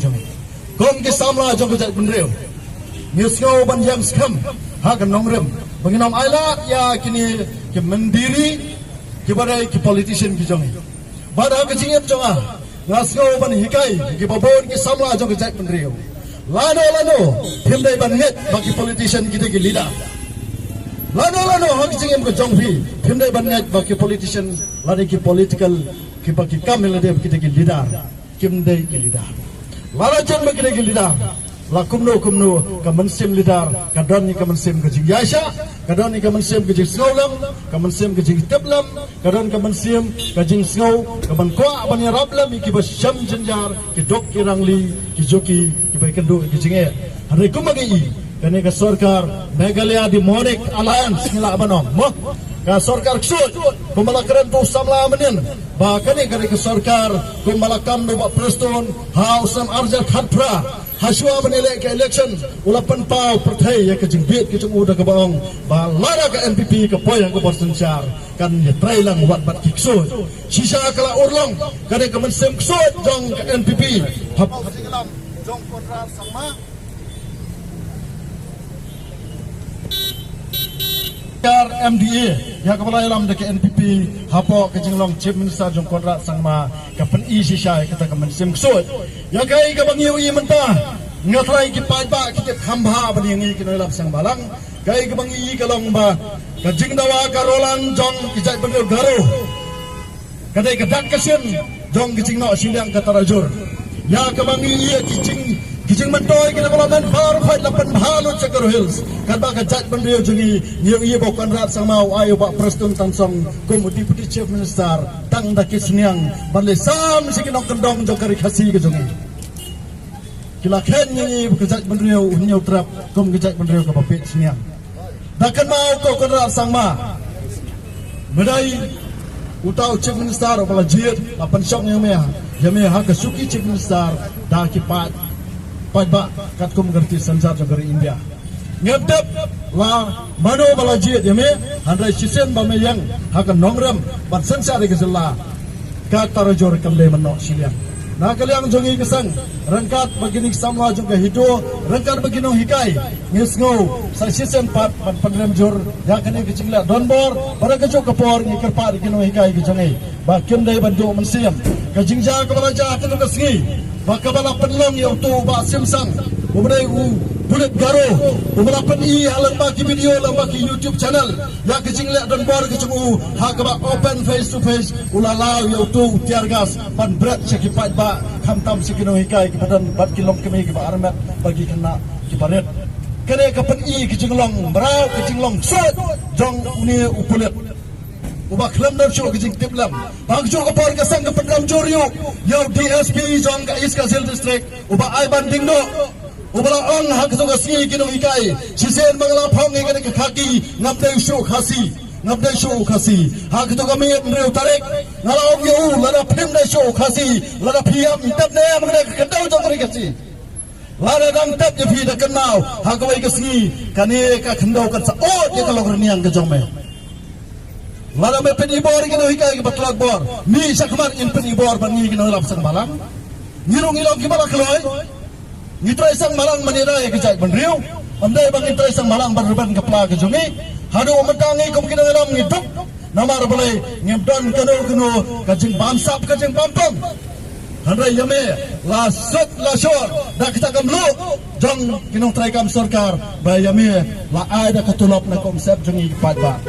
jong kom ke samla jong ke benreu nisngau ban yang skam ha kan nongrem banginam ailat ya kini ke mendiri ke badai ke politician ke jong bada ke jingep jong ngasngau ban hikai ke babon ke samla jong ke benreu lano himdai ban nget bagi politician kita ke leader lano hak jingem ke jong phi himdai ban nget bagi politician lari ke political ke bagi kamel dia kita ke leader kimdai ke leader larajan bagi ke leader la kumno ka mensim leader kadon ni ka mensim ke jing yasha kadon ni ka mensim ke jing snowlam ka mensim ke jing teblam kadon ka mensim ke jing snow ka ban kwa ban rablam ki ba sham janjar ki dok ki rangli ki joki ki ba kendo ki jinge hari kumagi kane ka sarkar Meghalaya Demonic Alliance ngila banom mo ka sarkar ksut kumalakaran to samla manin ba kane ka sarkar kumalakam do ba preston hausam arja khatpra haswa menelek ke election ulapan pau perthai ya ke jingbit ke jung udah ke baong ba lara ke MPP ke poy yang ke bersencar kan ya trai lang wat bat kiksut sisa kala urlong kane ke mensem ksut jong ke MPP hap hatingalam jong kontra sama MDA ya kepala alam de NPP hapo ke jinglong chief minister jong kontrak sangma ka pen I sisai kata ka mensim ksut ya kai ka bangi ui mentah ngatlai ki pai ba ki khamba bani ngi ki nolam sang balang kai ka bangi kalong ba ka jingdawa ka rolan jong ki jai bener garo kadai ka dak kasin jong ki jingno silang ka tarajur ya ka bangi ki jing mentoy kita kolamen par fight lapan halut Cakar Hills kadba ka jat bendeu jungi niu ie bokan rat sang mau ayo bak preston tansong kum deputy chief minister tang da kisniang banle sam sikinong kendong jokari khasi ke jungi kila khen ni ka jat bendeu niu trap kum ka jat bendeu ka bapet sniang dakan mau ko kon sang ma medai utau chief minister bala jir lapan syok ni me ha ka suki chief minister da ki pat Pajba kat kum gerti sanjar jagari India. Ngedap la mano balajit yame handai sisen ba meyang hakan nongram ban sanjar ke sela kat tarajor kamle menok silian. Na kaliang jongi kesang rangkat begini samwa juga hido rangkat begino hikai ngisngo sa sisen pat ban pandrem jor ya kene kecingla donbor para kejo kepor ni kerpa begino hikai ke jongi ba kimdai bandu mensiam kajingja kepala jah tu kesngi bakabala penlong yang tu ba simsang ubrai bulet garo ubala peni halan bagi video lang bagi YouTube channel ya kecingla dan bor kecungu ha ka ba open face to face ulala yang tu tiargas pan berat sekipat ba khamtam sikino hikai kepadan bat kilong kemi ke ba armat bagi kena kiparet kene ka peni kecinglong berau kecinglong sot jong uni upulet ubah kelam dan syuk kejing tiplam bang syuk kapor kesang ke pedram joriu yau DSP jong ke East Kazil District ubah ai banding do ubah ong hak jong kasi kinong ikai sisen mangalapong ikan ke kaki ngapdai syuk khasi hak jong kami mreu tarik ngalaong yu lada pim dai syuk khasi lada piam tap ne amne kedau jong kari kasi lada dang tap je phi da kenau hak wai kasi kane ka khendau kan sa o je kalau rniang ke jong me Lada me penibor kino hikai ke batlak bor. Mi sakmar in penibor bangi kino lap sang malang. Ngirong ilong ki balak loy. Ngitrai sang malang manirai ke jai benriu. Andai bang ngitrai sang malang berban ke pla ke jungi. Hadu ometangi kum kino ngelam ngiduk. Namar balai ngedon kino kajing bansap kajing pampang. Handai yame la sut la shor dak kita kamlu jong kino trai kam sarkar ba yame la ai da katulop na konsep jungi padba.